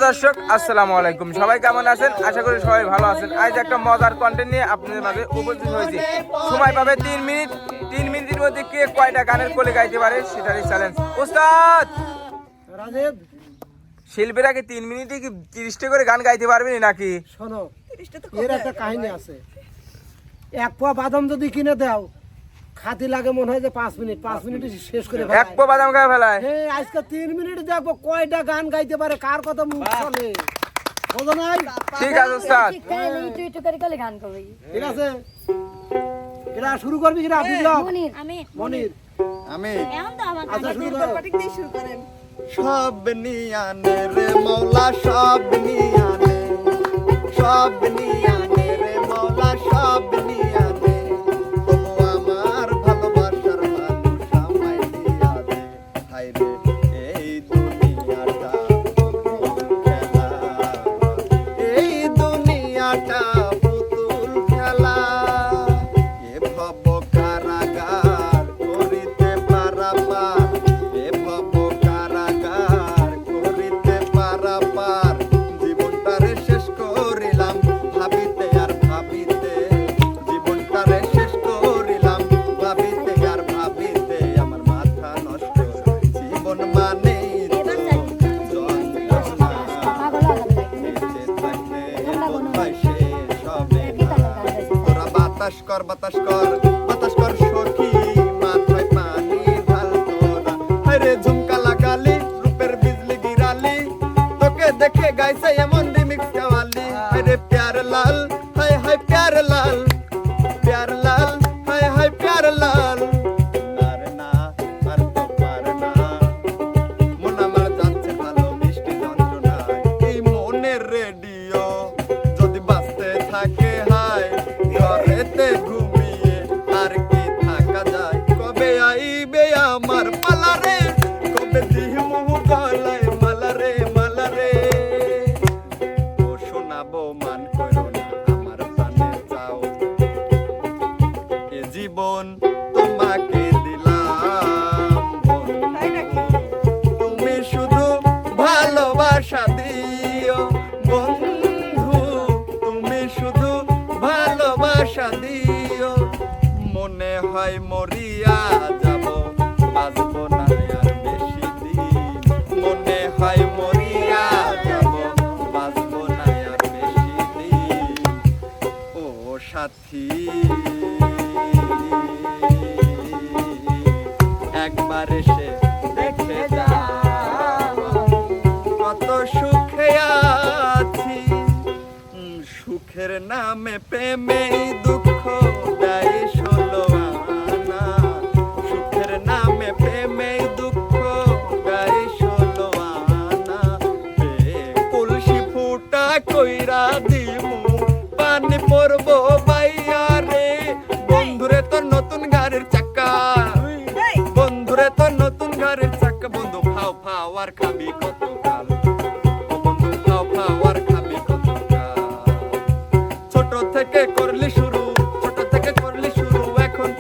দর্শক আসসালামু আলাইকুম, সবাই কেমন আছেন? আশা করি সবাই ভালো আছেন। আজ একটা মজার কন্টেন্ট নিয়ে আপনাদের মাঝে উপস্থিত হয়েছি। সময় পাবে 3 মিনিট। 3 মিনিটের মধ্যে কে কয়টা গানের কলি গাইতে পারে সেটারই চ্যালেঞ্জ। উস্তাদ রাজীব, শিল্পীরা কি 3 মিনিটে কি 30টা করে গান গাইতে পারবে নাকি? শোনো, এর একটা কাহিনী আছে। এক পোয়া বাদাম যদি কিনে দাও, খাতি লাগে মনে হয় যে 5 মিনিট, 5 মিনিটে শেষ করে ফেলায়। এক পো বাদাম গায়ে ফেলায়। হ্যাঁ, আজকে 3 মিনিট দেখবো কয়টা গান গাইতে পারে, কার কথা মুখ চলে। বোঝো নাই? ঠিক আছে উস্তাদ, ঠিক আছে, এরা শুরু করবি কিনা? বিপ্লব, মনির, আমি আচ্ছা শুরু করো। সব নিয়ানে রে মৌলা, সব নিয়ানে, সব নিয়ানে রে মৌলা, সব নিয়ানে। তবু আমার ভালোবাসার মানুষ আমায় দিয়া দে। হায় রে এই দুনিয়াটা পুতুল খেলা, এই দুনিয়াটা পুতুল খেলা। এ ভব কারাগার করিতে পারাপার, এ ভব কারাগার করিতে পারাপার। জীবনটারে শেষ করিলাম ভাবিতে আর ভাবিতে, জীবনটারে শেষ করিলাম ভাবিতে আর ভাবিতে। আমার মাথা নষ্ট, জীবন মানেই তো যন্ত্রণা। বেঁচে থাকতে কোথায় শেষ হবে না। তোরা বাতাস কর, বাতাস কর, বাতাস কর সখী, মাথায় পানি ঢাল তোরা। আরে ঝুমকা লাগালি, রূপের বিজলি গিরালি, তোকে দেখে গাইছে এমন রিমিক্স গাওয়ালি। আরে প্যার লাল, হায় হায় প্যার লাল, প্যার লাল, হায় হায় প্যার লাল। আর না, আর তো পার না, মন আমার যাচ্ছে ভালো মিষ্টি যন্ত্রণায়। এই মনের রেডিও যদি বাজতে থাকে, হায় ঘরেতে ঘুমিয়ে আর কি থাকা যায়। কবে আইবে আমার পালা রে, কবে দিমু গলায় মালা রে, মালা রে। ও শোনাবো মান করো না আমার প্রাণে চাও, এ জীবন তোমাকে দিলাম বন্ধু, তুমি শুধু ভালোবাসা দিও বন্ধু, তুমি শুধু ভালোবাসা দিও। মনে হয় মরিয়া যাব, বাঁচবো না আর বেশি দিন। মনে হয় মরিয়া যাব, বাঁচবো না আর বেশি দিন। ও সাথী, একবার এসে দেখে যা, কত সুখে আছি। সুখের নামে প্রেমে দুঃখ দেয় 16 আনা, সুখের নামে প্রেমে দুঃখ দেয় 16 আনা। কলসি ফুটা কইরা দিমু, পানি পড়বো বাইয়া রে। বন্ধুরে তোর নতুন গাড়ির চাকা, বন্ধুরে তোর নতুন গাড়ির চাকা। বন্ধু ফাও ফাও আর খাবি কত কাল, ও বন্ধু ফাও ফাও আর খাবি কত কাল। ছোট থেকে করলি শুরু, ছোট থেকে করলি শুরু, এখন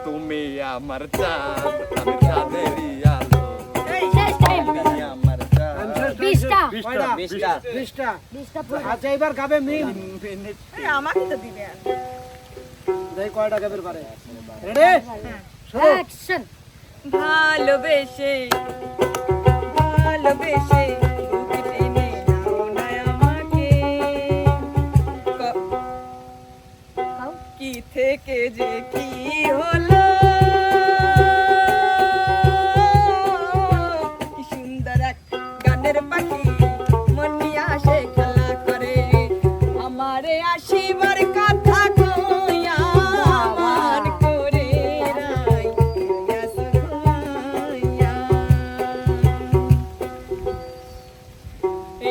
তুমি আমার চাঁদ, আমি চাঁদেরই আলো। তুমি আমার চাঁদ। 20টা। আচ্ছা, এবার গাবে মিম। আমাকে তো দিবে। দেখি কয়টা গাবের পারে। রেডি, শুরু। অ্যাকশন। ভালোবেসে ভালোবেসে বুকে টেনে নাও না আমাকে, কি থেকে যে কি হলো, কি সুন্দর এক গানের পাখি মন নিয়ে আসে খেলা করে। আমারে আসিবার কথা কইয়া মান করে রাই গেছো ঘুমাইয়া।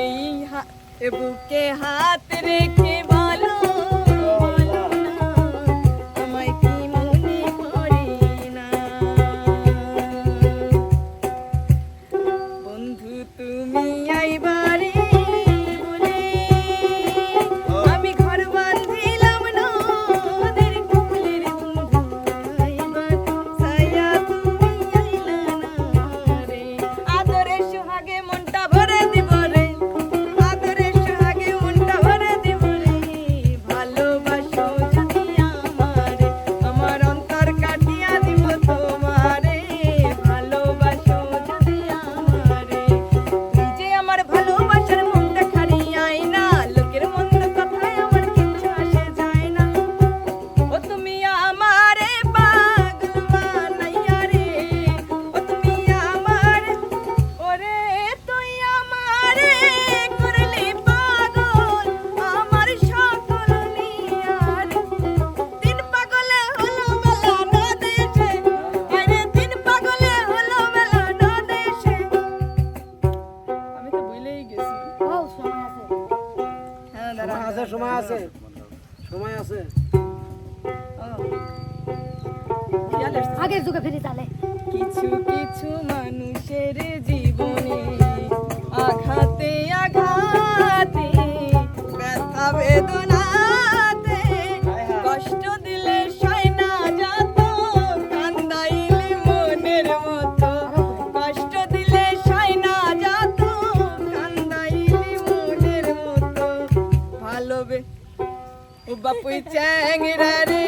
এই বুকে হাত রেখে বলো, বলো না আমায় কি মনে পড়ে না। বন্ধু তুমি আইবারে বলে আমি ঘর বাঁধিলাম নদের কুলের। বন্ধু আইবার ছায়া তুমি আইলা না রে, আদরে সুহাগে মনটা ভরে আছে, সময় আছে, সময় আছে। আগের যুগে ফিরি তাহলে কিছু কিছু মানুষের জীবনে আঘাতে আঘাতে ব্যথা বেদনাতে কষ্ট দিলে সয় না যত কান্দাইলে মনের মতো কষ্ট দিলে সয় না যত কান্দাইলে মনের মতো ভালোবে ও বাপুই চ্যাংরা রে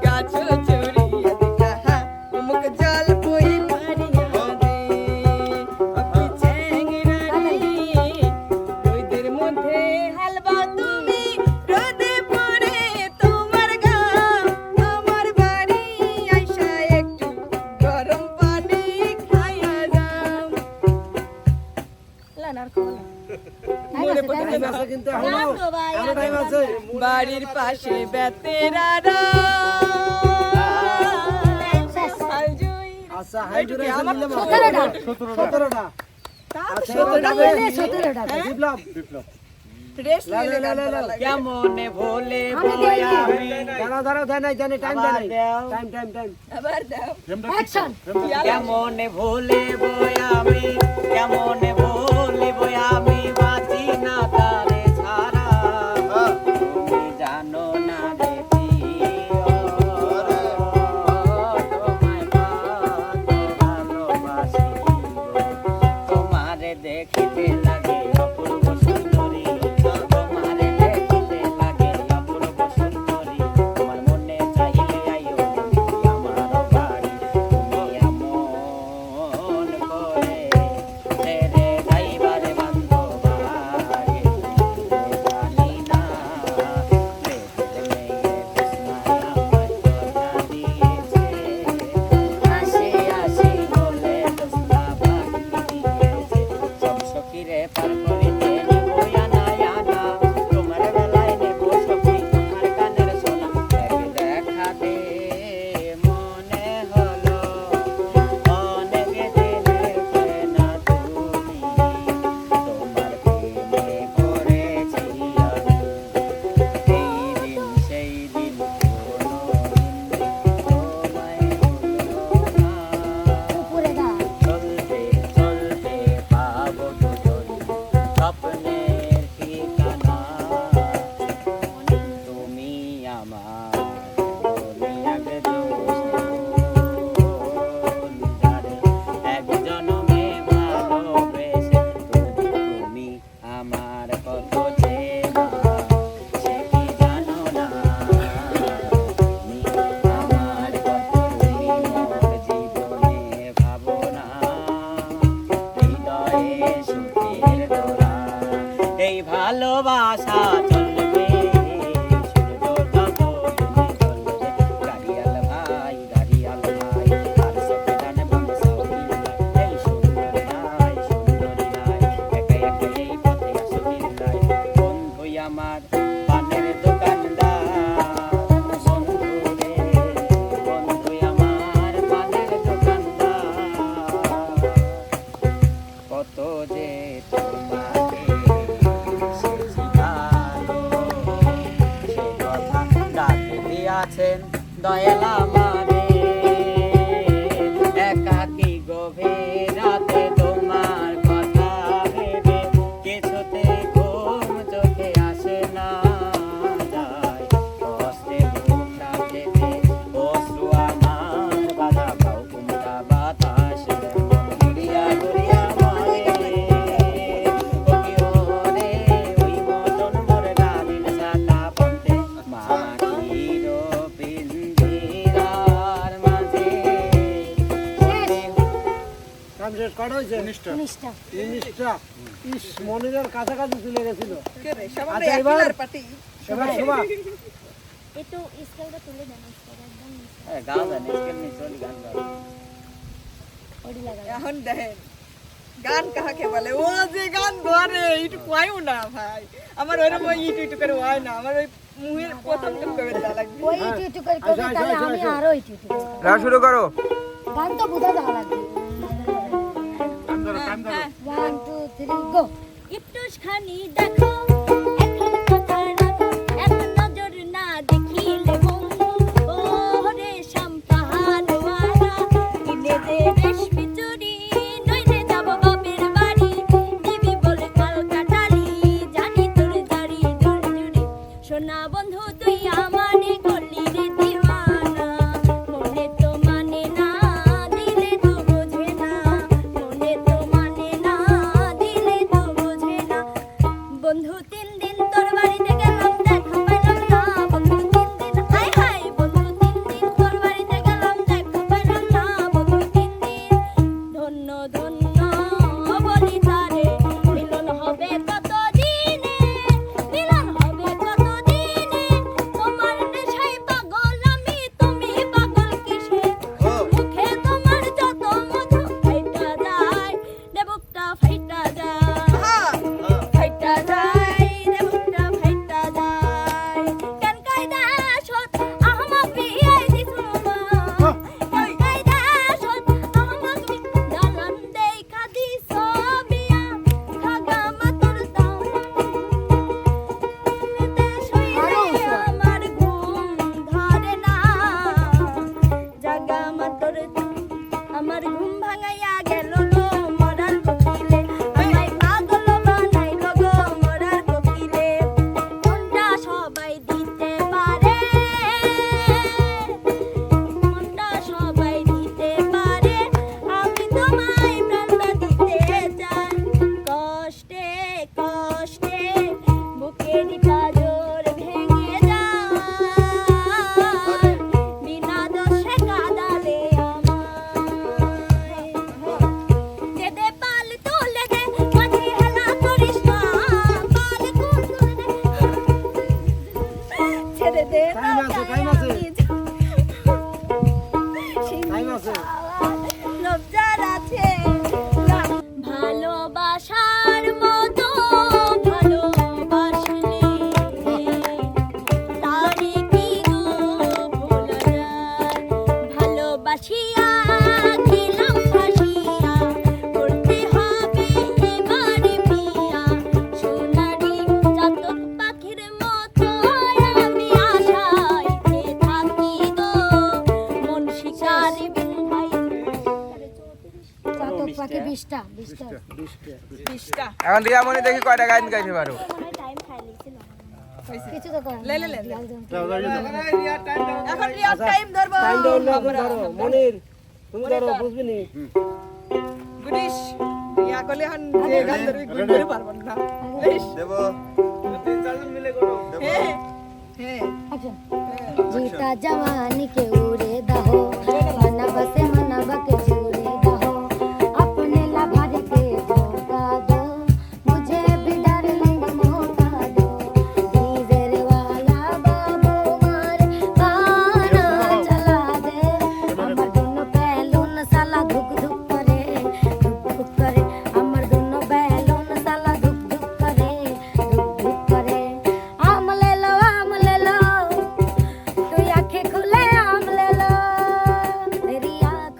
গাছ চড়িয়ে দেখা মুখ জল বই পারিয়া দে বাপুই চ্যাংরা রে রোদের মধ্যে হালবা তুমি রোদে পড়ে তোমার গাম আমার বাড়ি আইসা একটু গরম পানি খাইয়া যাও লানার কোলা মনে পড়ে টাইম আছে কিন্তু এখনো, না তো ভাই, এখনো টাইম আছে। বাড়ির পাশে বেতেরারা আচ্ছা, হাই জুড়ে এসে আমার নিলাম। 17টা 17টা। আচ্ছা, এবার যাবে। বিপ্লব। রেস্ট লা, লা, লা, লা, লা। কেমনে ভোলে আমি দেই নি। দাঁড়াও, দাঁড়াও, দেয় নাই, টাইম দেয় নাই। Time, time, time. আবার দাও অ্যাকশন কেমনে ভোলে আমি কেমনে ভুলিব আমি বাঁচি না তারে ছাড়া তুমি জানো না রে প্রিয়, তোমায় ভালোবাসি তোমারে দেখিতে লাগে অপূর্ব সুন্দরী তোমারে দেখিতে লাগে অপূর্ব সুন্দরী তোমার মনে চাইলে আইও আমার বাড়ি তুমি এমন করে ছেড়ে যাইবারে বান্ধব আগে জানি না লেখতে মেয়ে কৃষ্ণায় আমায় কথা দিয়েছে আসি আসি বলে দোস্তা বাড়ি দিয়েছে সব সখীরে পার করিতে নিবো আনা আনা তোমার বেলায় নেবো সখী তোমার কানের সোনা এক দেখাতে মনে হলো অনেক দিনের চেনা তুমি তোমার প্রেমে পড়েছি আমি এই দিন সেই দিন কোনোদিন তোমায় ভুলবো না উপরে দা চলতে চলতে পাবো দুজন স্বপ্নের ঠিকানা তুমি আমার মনে এক জনমে ভালোবেসে তুমি আমার কত চেনা সে কি জানো না তুমি আমার কত তুমি মোর জীবনে ভাবনা হৃদয়ে সুখের দোলা এই ভালোবাসা চলবে সূর্য যত দিনে চলবে গাড়িয়াল ভাই আর সবে জানে বংশাও এই সুন্দরী নাই একা একা এই পথে আসির নাই বন্ধু আমার পানের দোকানদার বন্ধু রে বন্ধু আমার পানের দোকানদার কত যে তোমাকে সেছি ভালো সে কথা ডাকে দিয়াছেন দয়াল আমারে একাকী গভীর রাতে তোমার কথা ভেবে কিছুতে ঘুম চোখে আসে না যায় কষ্টে বুকটা পেতে অশ্রু আমার বাধা পাও কুমড়া বাতাস মন ঘুরিয়া ঘুরিয়া মরে ওরে ওই মতন মোর গালির সাতা পন্তে মাটির পিঞ্জিরার মাঝে টাইম শেষ কটা হয়েছে? 19টা 19টা। ইস, মনিরের কাছাকাছি চলে গেছিল। সবাই আচ্ছা, এক এবার- কালার পাটি এবার শোভা, একটু স্কেলটা তুলে দেন স্কেল একদম নিচে গাও জানে কেমনি চলি গান গাও ওডি লাগা এখন দেখেন গান কাহাকে বলে ও যে গান ধরে একটু কয়ও না ভাই আমার ওরকম ওই ইটু করে হয় না আমার ওই মুহের প্রথম টুক করে দেওয়া লাগবে ওই একটু করে করে তাহলে আমি আরো একটু গান শুরু করো। গান তো বুঝা যাওয়া লাগবে 1 2 3 গো একটুখানি দেখো এখন কথা রাখো এক নজর না দেখিলে বন্ধু ও রে শামপাহাড়ওয়ালা কিনে দে রেশমি চুড়ি নইলে যাব বাপের বাড়ি দিবি বলে কলকাতালি জানি তোর দাড়ি দূর জুড়ি সোনা বন্ধু তুই আমারে করলি রে দিওয়ানা মনে তো মানে না দিলে তো বোঝে না মনে তো মানে না দিলে তো বোঝে না বন্ধু 3 দিন তোর বাড়িতে গেলাম দেখা পাইলাম না বন্ধু 3 দিন হাই হাই বন্ধু 3 দিন তোর বাড়িতে গেলাম দেখা পাইলাম না বন্ধু 3 দিন ধন্য ধন্য বলি তারে মিলন হবে কত দিনে মিলন হবে কত দিনে তোমার নেশায় পাগল আমি তুমি পাগল কিসে মুখে তোমার যত মধু ফাইটা যায় দেবুকটা ফাইটা যায় ফাইটা যায় দেবুকটা ফাইটা যায় কেন কায়দা সত আহমক বিয়াই দিছুমা কেন কায়দা সত আহমক দালান দেখা দিছ বিয়া খাগা মাতর দাও আমার ঘুম ধরে না জাগা মাতর আমার ঘুম ভাঙাইয়া গেল গো মরার কোকিলে আমায় পাগল বানাইল গো মরার কোকিলে মনটা সবাই দিতে পারে মনটা সবাই দিতে পারে আমি তোমায় প্রাণটা দিতে চাই কষ্টে কষ্টে বুকের পাঁজর ভেঙে যায় বিনা দোষে কাঁদালে আমায় দে পাল তুলে দে মাঝে হেলা করিস না পাল তুলে দে ছেড়ে দে Time আছে, time আছে। Time আছে। লজ্জার আছে ভালোবাসার মতো ভালোবাসলে তারে কি গো ভোলা যায় ভালোবাসিয়া গেলাম ভাসিয়া করতে হবে এবারে বিয়া সোনারি চাতক পাখির মতো আমি আশায় থাকি গো মন শিকারে ভাই চাতক পাখি 20টা এখন রিয়ামণি দেখি কয়টা গান গাইতে পারো টাইম খাই লিছিল কিছু তো কর লে লে লে এখন আচ্ছা, রিয়া টাইম ধরবো টাইম ধরো মনির তুমি ধরো বুঝবি নি গুডিশ ইয়া করলে এখন যে গান ধরবি করতে পারবো না বেশ দেব হ্যাঁ হ্যাঁ जीता जवानी के उड़े दहो मना बसे मना बके जुड़े दहो अपने लाभार के धोखा दो मुझे भी डार्लिंग मौका दो डीजर वाला बाबू मारे गाना चला दे अमर दोनों बैलून साला धुक धुक करे अमर दोनों बैलून साला धुक धुक करे आम ले लो তুই আঁখে খুলে আম ले लो तेरी याद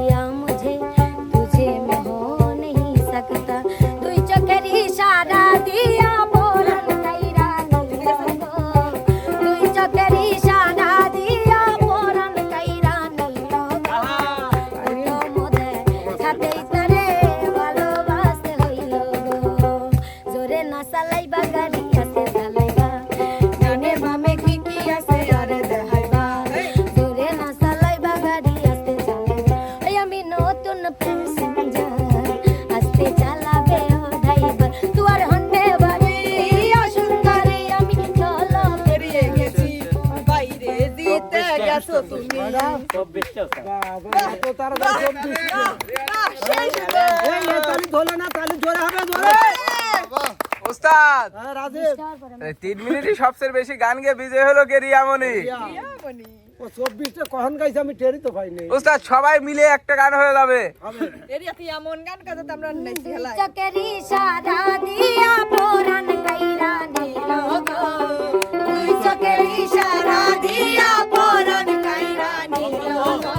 दिया मुझे तुझे मैं हो नहीं सकता दुई चोखेर इशारा दिया पोरन काइरा निल गो दुई चोखेर इशारा दिया पोरन काइरा निल गो तो मोदे সাথেই তারে ভালোবাসতে হইল গো জোরে না চালাইবা গাড়ি আছে চালাইবা ডানে বামে কি কি আছে আরে দেখাইবা জোরে না চালাইবা গাড়ি আছে চালাইবা ওই আমি নতুন প্যাসেঞ্জার আস্তে চালাবে ও ড্রাইভার তুয়ার হন্ডে বাড়ি সুন্দরী আমি চলো বেরিয়ে গেছি বাইরে দিতে গেছো তুমি বাবা তো তারা 24 সেই সুন্দর। এই তালি ধরে না তালি জোরে হবে জোরে উস্তাদ হ্যাঁ রাজীব 3 মিনিটই সবচেয়ে বেশি গান গেয়ে বিজয় হলো কে রিয়ামণি। ইয়ামনি। ও 24টা কখন গাইছে আমি টেরই তো পাইনি উস্তাদ সবাই মিলে একটা গান হয়ে যাবে। হবে এরিয়াতে এমন গান কাজে আমরা নাচি হেলাই চোখের ইশারা দিয়া পোরান কাইরা নিল গো দুই চোখের ইশারা দিয়া পোরান কাইরা নিল গো